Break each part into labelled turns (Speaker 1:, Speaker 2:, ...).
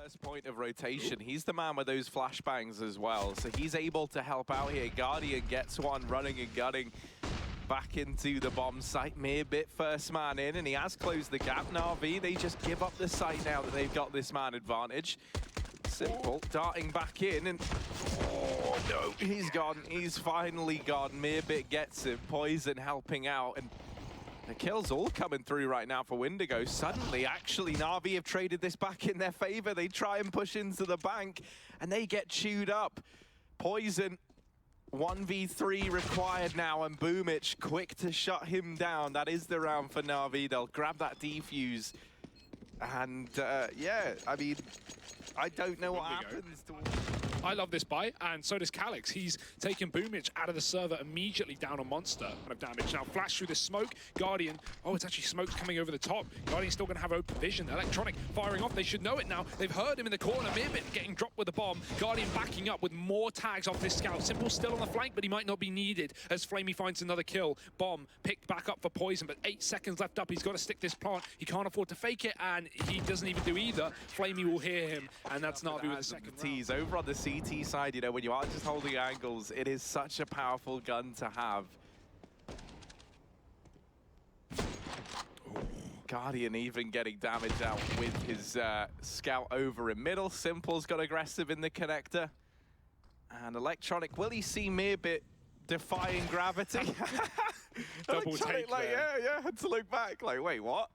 Speaker 1: first point of rotation. He's the man with those flashbangs as well, so he's able to help out here. Guardian gets one running and gunning back into the bomb site. Mearbit first man in, and he has closed the gap. Navi, they just give up the site now that they've got this man advantage. S1MPLE darting back in, and oh no, he's gone. He's finally gone. Mearbit gets it. Poison helping out, and the kills all coming through right now for Wendigo. Suddenly, actually, Navi have traded this back in their favor. They try and push into the bank, and they get chewed up. Poison, 1v3 required now, and Boomich quick to shut him down. That is the round for Navi. They'll grab that defuse. And yeah, I mean, I don't know what happens to...
Speaker 2: I love this buy, and so does Calyx. He's taken Boomich out of the server immediately down on Monster. Kind of damage now. Flash through the smoke. Guardian. Oh, it's actually smoke coming over the top. Guardian's still going to have open vision. Electronic firing off. They should know it now. They've heard him in the corner. Mearbit getting dropped with the bomb. Guardian backing up with more tags off this scout. S1MPLE still on the flank, but he might not be needed as Flamey finds another kill. Bomb picked back up for Poison, but 8 seconds left up. He's got to stick this plant. He can't afford to fake it, and he doesn't even do either. Flamey will hear him, and that's Navi with the second tease.
Speaker 1: Over on the CT side, you know, when you are just holding angles, it is such a powerful gun to have. Guardian even getting damage out with his scout over in middle. S1MPLE's got aggressive in the connector. And Electronic, will he see Mearbit defying gravity?
Speaker 2: Double take
Speaker 1: like,
Speaker 2: there.
Speaker 1: yeah, had to look back. Like, wait, what?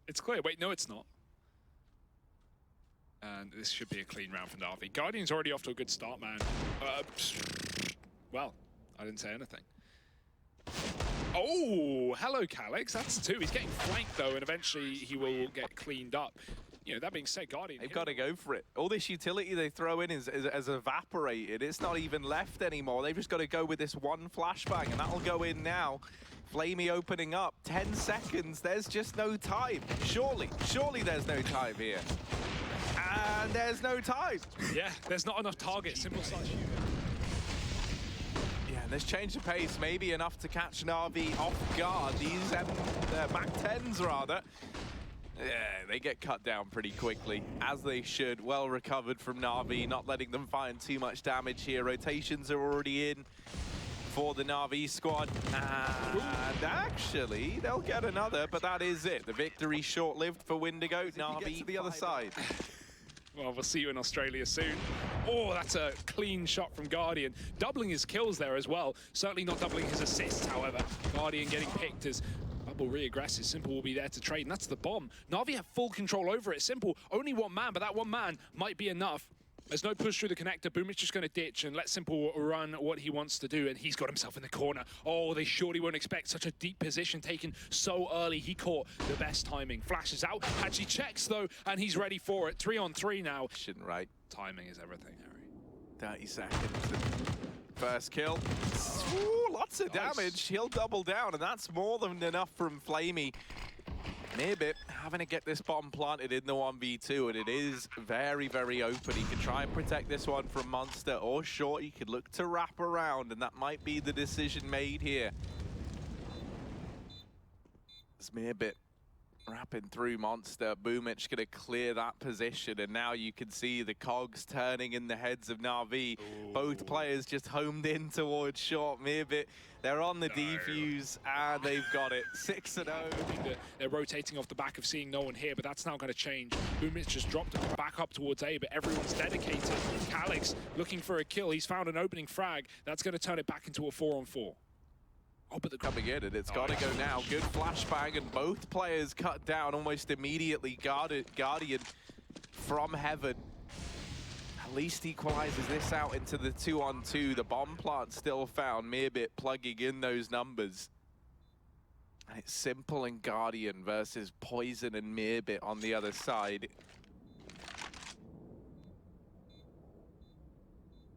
Speaker 2: It's clear. Wait, no, it's not. And this should be a clean round for Navi. Guardian's already off to a good start, man. Well, I didn't say anything. Oh, hello, Calyx. That's 2. He's getting flanked, though, and eventually he will get cleaned up. You know, that being said, Guardian...
Speaker 1: They've got to go for it. All this utility they throw in is evaporated. It's not even left anymore. They've just got to go with this one flashbang, and that'll go in now. Flamey opening up. 10 seconds. There's just no time. Surely there's no time here. And there's no time.
Speaker 2: Yeah, there's not enough targets. S1MPLE starts shooting.
Speaker 1: Yeah, and this change of pace may be enough to catch Navi off guard. These MAC-10s, rather. Yeah, they get cut down pretty quickly, as they should. Well recovered from Navi, not letting them find too much damage here. Rotations are already in for the Navi squad. And actually, they'll get another, but that is it. The victory short-lived for Wendigo. Navi to the other side.
Speaker 2: Well, we'll see you in Australia soon. Oh, that's a clean shot from Guardian. Doubling his kills there as well. Certainly not doubling his assists, however. Guardian getting picked as Bubble re-aggresses. S1MPLE will be there to trade, and that's the bomb. Navi have full control over it. S1MPLE, only one man, but that one man might be enough. There's no push through the connector. Boomich just going to ditch and let S1MPLE run what he wants to do, and he's got himself in the corner. Oh, they surely won't expect such a deep position taken so early. He caught the best timing. Flashes out, actually checks though, and he's ready for it. 3 on 3 now.
Speaker 1: Right.
Speaker 2: Timing is everything, Harry.
Speaker 1: 30 seconds. First kill. Ooh, lots of damage. He'll double down, and that's more than enough from Flamey. Mearbit having to get this bomb planted in the 1v2, and it is very, very open. He can try and protect this one from Monster, or short, he could look to wrap around, and that might be the decision made here. It's Mearbit wrapping through Monster. Boomich gonna clear that position, and now you can see the cogs turning in the heads of Navi. Ooh. Both players just homed in towards short. Mearbit, they're on the defuse, and they've got it. 6-0.
Speaker 2: They're rotating off the back of seeing no one here, but that's now going to change. Boomich just dropped it back up towards A, but everyone's dedicated. Calyx looking for a kill. He's found an opening frag. That's going to turn it back into a 4-on-4.
Speaker 1: Oh, but they're coming in, and it's got to go now. Good flashbang, and both players cut down almost immediately. Guardian from heaven at least equalizes this out into the 2-on-2. The bomb plant still found. Mearbit plugging in those numbers. And it's S1MPLE and Guardian versus Poison and Mearbit on the other side.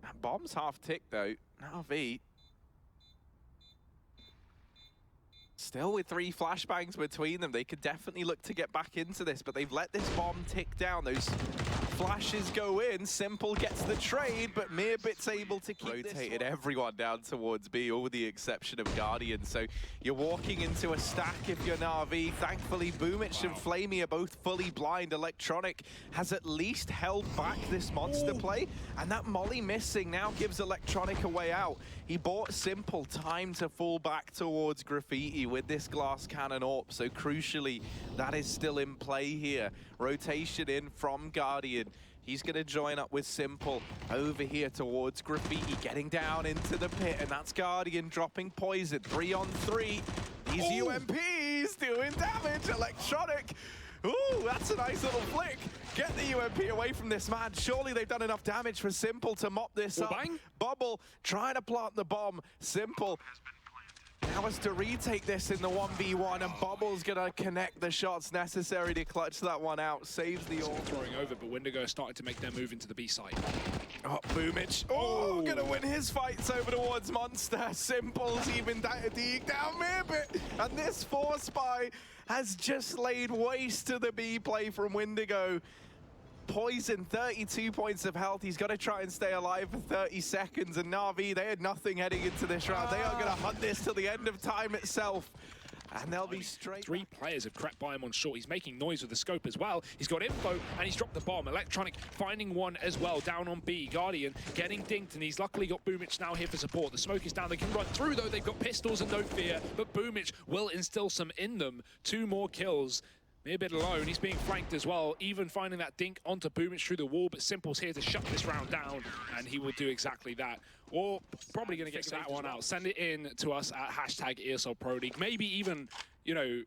Speaker 1: That bomb's half ticked though. Navi still with 3 flashbangs between them. They could definitely look to get back into this, but they've let this bomb tick down. Those Flashes go in, S1MPLE gets the trade, but Meerbit's able to keep rotated everyone down towards B, all with the exception of Guardian. So you're walking into a stack if you're Navi. Thankfully, Boomich and Flamey are both fully blind. Electronic has at least held back this monster play, and that molly missing now gives Electronic a way out. He bought S1MPLE time to fall back towards Graffiti with this glass cannon AWP, so crucially, that is still in play here. Rotation in from Guardian. He's going to join up with S1MPLE over here towards Graffiti, getting down into the pit, and that's Guardian dropping poison. 3 on 3. These UMPs doing damage. Electronic. Ooh, that's a nice little flick. Get the UMP away from this man. Surely they've done enough damage for S1MPLE to mop this up.
Speaker 2: Bang.
Speaker 1: Bubble trying to plant the bomb. S1MPLE now has to retake this in the 1v1, and Bubble's gonna connect the shots necessary to clutch that one out. Saves the all.
Speaker 2: Throwing over, but Wendigo started to make their move into the B side.
Speaker 1: Oh, Boomich. Oh, gonna win his fights over towards Monster. S1MPLE's even dig down Meerbit. And this 4-spy has just laid waste to the B play from Wendigo. Poison, 32 points of health. He's got to try and stay alive for 30 seconds. And Navi, they had nothing heading into this round. They are going to hunt this till the end of time itself. And they'll be straight.
Speaker 2: 3 players have crept by him on short. He's making noise with the scope as well. He's got info, and he's dropped the bomb. Electronic finding one as well, down on B. Guardian getting dinked, and he's luckily got Boomich now here for support. The smoke is down. They can run through, though. They've got pistols and no fear, but Boomich will instill some in them. 2 more kills. Meerbit alone, he's being flanked as well, even finding that dink onto Boomich through the wall, but S1MPLE's here to shut this round down, and he will do exactly that. Or probably going to get that one out. Send it in to us at hashtag ESL Pro League. Maybe even, you know,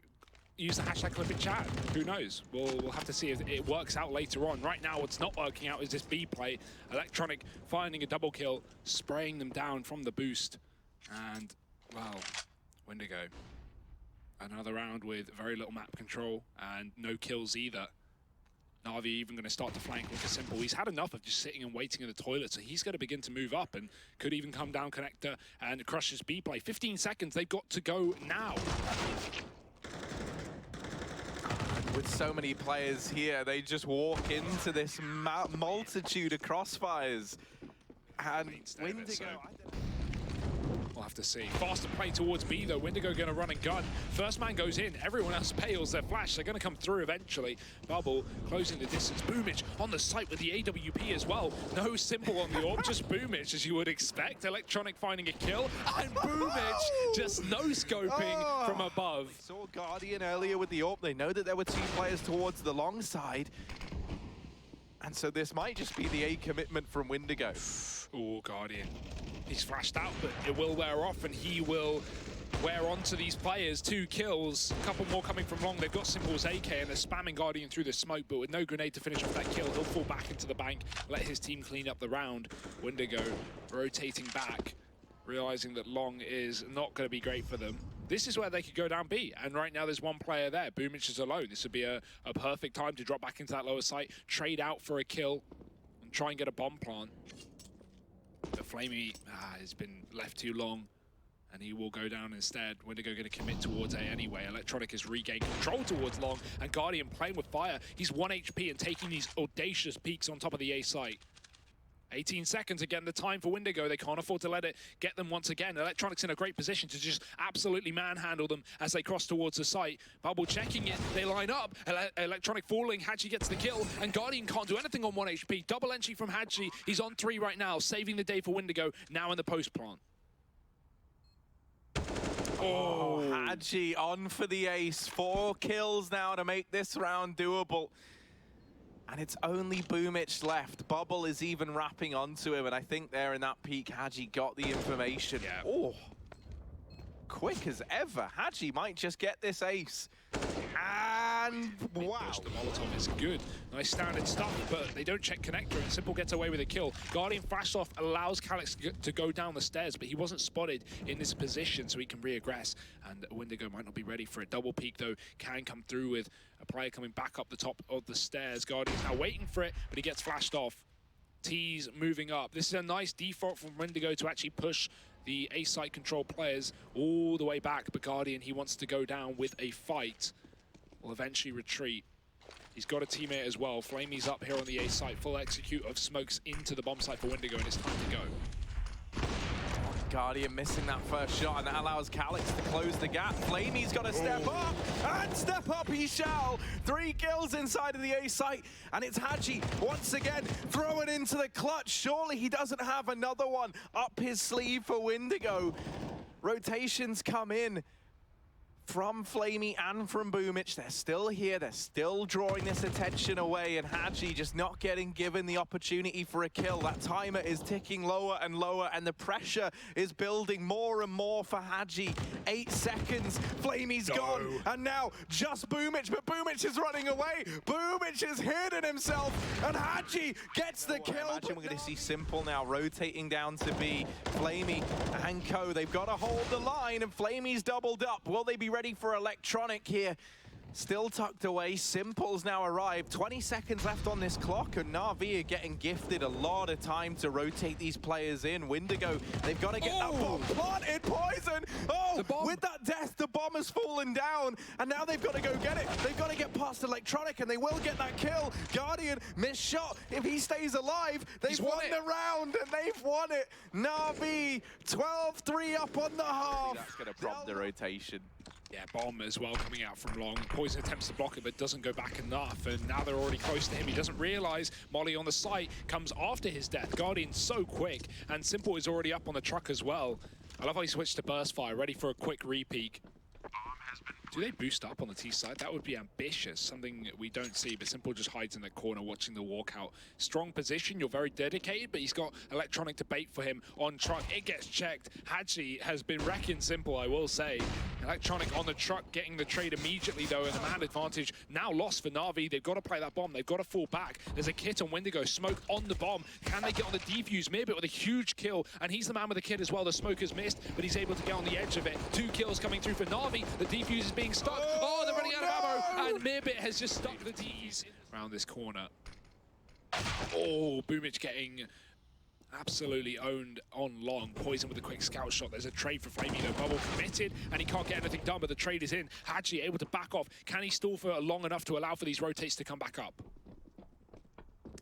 Speaker 2: use the hashtag clip in chat. Who knows? We'll have to see if it works out later on. Right now, what's not working out is this B play. Electronic finding a double kill, spraying them down from the boost. And, well, Wendigo. Another round with very little map control and no kills either. Navi even going to start to flank with S1MPLE. He's had enough of just sitting and waiting in the toilet, so he's going to begin to move up and could even come down connector and crush his B play. 15 seconds, they've got to go now.
Speaker 1: With so many players here, they just walk into this multitude of crossfires. And Wendigo...
Speaker 2: We'll have to see. Faster play towards B, though. Wendigo going to run and gun. First man goes in. Everyone else bails their flash. They're going to come through eventually. Bubble closing the distance. Boomich on the site with the AWP as well. No S1MPLE on the AWP, just Boomich, as you would expect. Electronic finding a kill. And Boomich just no-scoping from above.
Speaker 1: We saw Guardian earlier with the AWP. They know that there were 2 players towards the long side. And so this might just be the A commitment from Wendigo.
Speaker 2: Oh, Guardian. He's flashed out, but it will wear off, and he will wear onto these players. 2 kills, a couple more coming from long. They've got S1MPLE's AK, and they're spamming Guardian through the smoke, but with no grenade to finish off that kill, he'll fall back into the bank, let his team clean up the round. Wendigo rotating back, realizing that long is not going to be great for them. This is where they could go down B, and right now there's 1 player there. Boomich is alone. This would be a perfect time to drop back into that lower site, trade out for a kill, and try and get a bomb plant. But Flamey has been left too long, and he will go down instead. Wendigo going to commit towards A anyway. Electronic has regained control towards long, and Guardian playing with fire. He's 1 HP and taking these audacious peaks on top of the A site. 18 seconds, again, the time for Wendigo. They can't afford to let it get them once again. Electronic's in a great position to just absolutely manhandle them as they cross towards the site. Bubble checking it, they line up. Electronic falling, Hadji gets the kill, and Guardian can't do anything on 1 HP. Double entry from Hadji. He's on 3 right now, saving the day for Wendigo, now in the post plant.
Speaker 1: Oh, Hadji on for the ace. 4 kills now to make this round doable. And it's only Boomich left. Bubble is even wrapping onto him, and I think there in that peak, Hadji got the information.
Speaker 2: Yeah.
Speaker 1: Oh, quick as ever. Hadji might just get this ace. And wow.
Speaker 2: The Molotov is good. Nice standard stuff, but they don't check connector, and S1MPLE gets away with a kill. Guardian flash off allows Calyx to go down the stairs, but he wasn't spotted in this position, so he can reaggress, and Wendigo might not be ready for it. Double peek, though, can come through with a player coming back up the top of the stairs. Guardian's now waiting for it, but he gets flashed off. T's moving up. This is a nice default from Wendigo to actually push the A-site control players all the way back, but Guardian, he wants to go down with a fight. Will eventually retreat. He's got a teammate as well. Flamey's up here on the A site. Full execute of smokes into the bomb site for Wendigo, and it's time to go.
Speaker 1: Guardian missing that first shot, and that allows Calyx to close the gap. Flamey's got to step up, and step up he shall. 3 kills inside of the A site, and it's Hadji once again throwing into the clutch. Surely he doesn't have another one up his sleeve for Wendigo. Rotations come in from Flamey and from Boomich. They're still here, they're still drawing this attention away, and Hadji just not getting given the opportunity for a kill. That timer is ticking lower and lower, and the pressure is building more and more for Hadji. 8 seconds, Flamey's gone, and now just Boomich, but Boomich is running away. Boomich has hidden himself, and Hadji gets the kill. I imagine we're going to see s1mple now rotating down to be Flamey and Co. They've got to hold the line, and Flamey's doubled up. Will they be ready for electronic here? Still tucked away. s1mple's now arrived. 20 seconds left on this clock, and Navi are getting gifted a lot of time to rotate these players in. Wendigo, they've got to get that bomb planted. Poison! Oh, with that death, the bomb has fallen down, and now they've got to go get it. They've got to get past electronic, and they will get that kill. Guardian, missed shot. If he stays alive, they've won the round, and they've won it. Navi, 12-3 up on the half. That's going to prompt the rotation.
Speaker 2: Yeah, bomb as well coming out from long. Poison attempts to block it, but doesn't go back enough. And now they're already close to him. He doesn't realize Molly on the site comes after his death. Guardian's so quick, and s1mple is already up on the truck as well. I love how he switched to burst fire, ready for a quick re-peek. Do they boost up on the T side? That would be ambitious, something we don't see, but s1mple just hides in the corner watching the walkout. Strong position, you're very dedicated, but he's got electronic to bait for him on truck. It gets checked. Hadji has been wrecking s1mple, I will say. Electronic on the truck, getting the trade immediately though, and the man advantage now lost for Navi. They've got to play that bomb, they've got to fall back. There's a kit on Wendigo, smoke on the bomb. Can they get on the defuse? Mirbit with a huge kill, and he's the man with the kit as well. The smoke has missed, but he's able to get on the edge of it. 2 kills coming through for Navi. The defuse is being stuck. Oh, they're running out of ammo, and Mirbit has just stuck the D's around this corner. Oh, Boomich getting absolutely owned on long. Poison with a quick scout shot. There's a trade for Flamey though. Bubble committed, and he can't get anything done, but the trade is in. Hadji able to back off. Can he stall for long enough to allow for these rotates to come back up?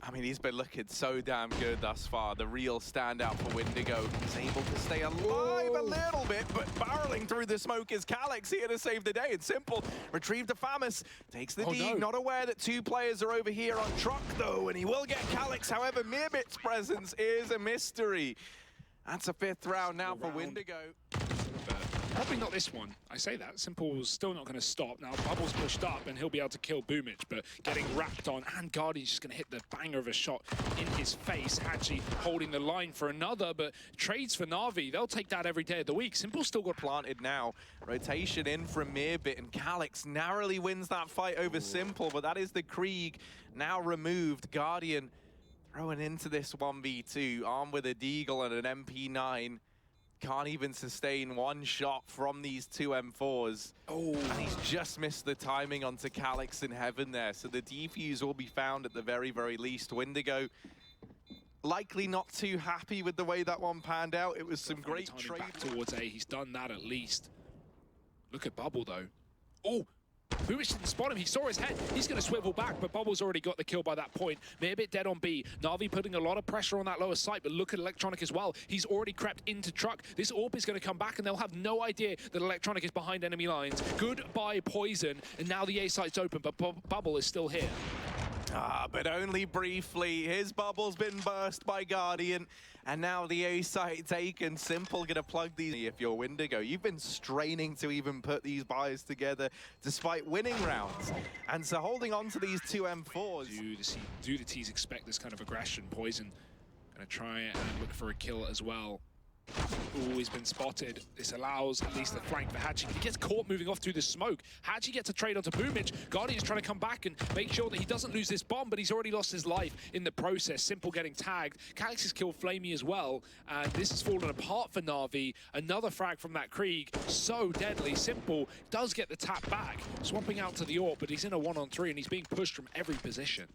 Speaker 1: I mean, he's been looking so damn good thus far. The real standout for Wendigo. He's able to stay alive a little bit, but barreling through the smoke is Calyx here to save the day. It's s1mple. Retrieved the Famus. Takes the D. Not aware that 2 players are over here on truck, though, and he will get Calyx. However, Mirbit's presence is a mystery. That's a 5th round now for Wendigo.
Speaker 2: Probably not this one. I say that. s1mple's still not going to stop. Now, Bubble's pushed up, and he'll be able to kill Boomich, but getting wrapped on, and Guardian's just going to hit the banger of a shot in his face. Hadji holding the line for another, but trades for Navi, they'll take that every day of the week. s1mple's still got
Speaker 1: planted now. Rotation in from Mirbit, and Calyx narrowly wins that fight over s1mple, but that is the Krieg now removed. Guardian throwing into this 1v2, armed with a Deagle and an MP9. Can't even sustain 1 shot from these 2 M4s. Oh, and he's just missed the timing onto Calyx in heaven there. So the defuse will be found at the very, very least. Wendigo likely not too happy with the way that one panned out. It was some great trade.
Speaker 2: Back towards A, he's done that at least. Look at Bubble though. Oh! Boomich didn't spot him, he saw his head, he's going to swivel back, but Bubble's already got the kill by that point. Mirbit dead on B, Navi putting a lot of pressure on that lower site, but look at Electronic as well. He's already crept into truck. This AWP is going to come back, and they'll have no idea that Electronic is behind enemy lines. Goodbye Poison, and now the A site's open, but Bubble is still here.
Speaker 1: But only briefly. His bubble's been burst by Guardian, and now the A site taken. s1mple gonna plug these. If you're Wendigo, you've been straining to even put these buys together despite winning rounds, and so holding on to these 2 M4s.
Speaker 2: Do the T's expect this kind of aggression? Poison gonna try and look for a kill as well. Ooh, he's been spotted. This allows at least the flank for Hadji. He gets caught moving off through the smoke. Hadji gets a trade onto Boomich. Guardian's trying to come back and make sure that he doesn't lose this bomb, but he's already lost his life in the process. s1mple getting tagged. Calyx has killed Flamey as well, and this has fallen apart for Navi. Another frag from that Krieg. So deadly. s1mple does get the tap back, swapping out to the AWP, but he's in a 1-on-3, and he's being pushed from every position.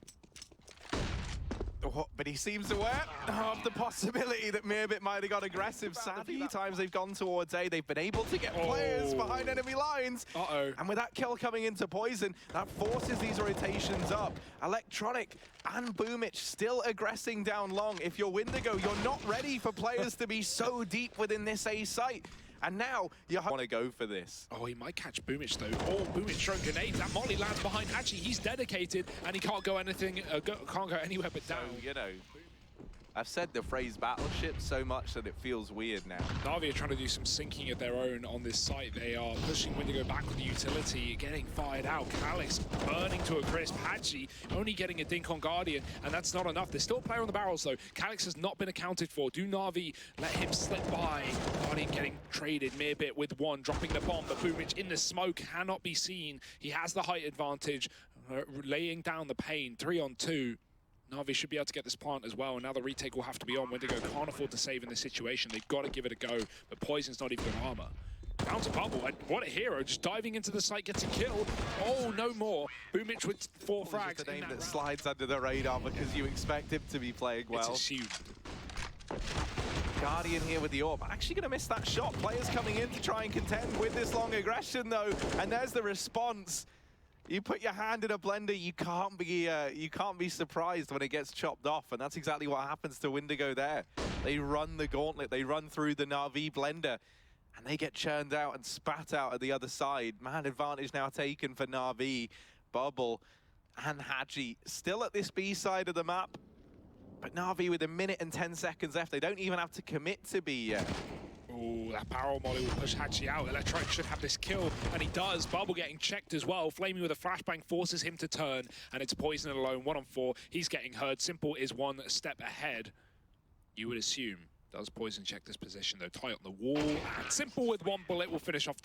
Speaker 1: Oh, but he seems aware of the possibility that Mirbit might have got aggressive. Sadly, times they've gone towards A, they've been able to get players behind enemy lines. And with that kill coming into Poison, that forces these rotations up. Electronic and Boomich still aggressing down long. If you're Wendigo, you're not ready for players to be so deep within this A site. And now you want to go for this.
Speaker 2: Oh, he might catch Boomich though. Oh, Boomich throwing grenades. That Molly lands behind Hachi. He's dedicated, and he can't go anything. Can't go anywhere but down.
Speaker 1: So, you know, I've said the phrase battleship so much that it feels weird now.
Speaker 2: Navi are trying to do some sinking of their own on this site. They are pushing Wendigo back with the utility, getting fired out. Calyx burning to a crisp. Hachi only getting a dink on Guardian, and that's not enough. There's still a player on the barrels though. Calyx has not been accounted for. Do Navi let him slip by? Guardian getting traded. Mirbit with one, dropping the bomb, but Boomich in the smoke cannot be seen. He has the height advantage, laying down the pain. 3-on-2. Navi should be able to get this plant as well, and now the retake will have to be on. Wendigo can't afford to save in this situation. They've got to give it a go, but Poison's not even got armor. Down to Bubble, and what a hero, just diving into the site, gets a kill. Oh, no more. Boomich with 4 frags.
Speaker 1: The name that slides under the radar because you expect him to be playing well.
Speaker 2: It's assumed.
Speaker 1: Guardian here with the orb. Actually going to miss that shot. Players coming in to try and contend with this long aggression, though, and there's the response. You put your hand in a blender, you can't be surprised when it gets chopped off, and that's exactly what happens to Wendigo there. They run the gauntlet, they run through the Navi blender, and they get churned out and spat out at the other side. Man advantage now taken for Navi, Bubble, and Haji. Still at this B side of the map, but Navi with 1 minute and 10 seconds left. They don't even have to commit to B yet.
Speaker 2: Oh, that barrel molly will push Hachi out. Electronic should have this kill, and he does. Bubble getting checked as well. Flaming with a flashbang forces him to turn, and it's Poison alone, 1-on-4. He's getting heard. Simple is 1 step ahead, you would assume. Does Poison check this position, though? Tight on the wall, and Simple with 1 bullet will finish off the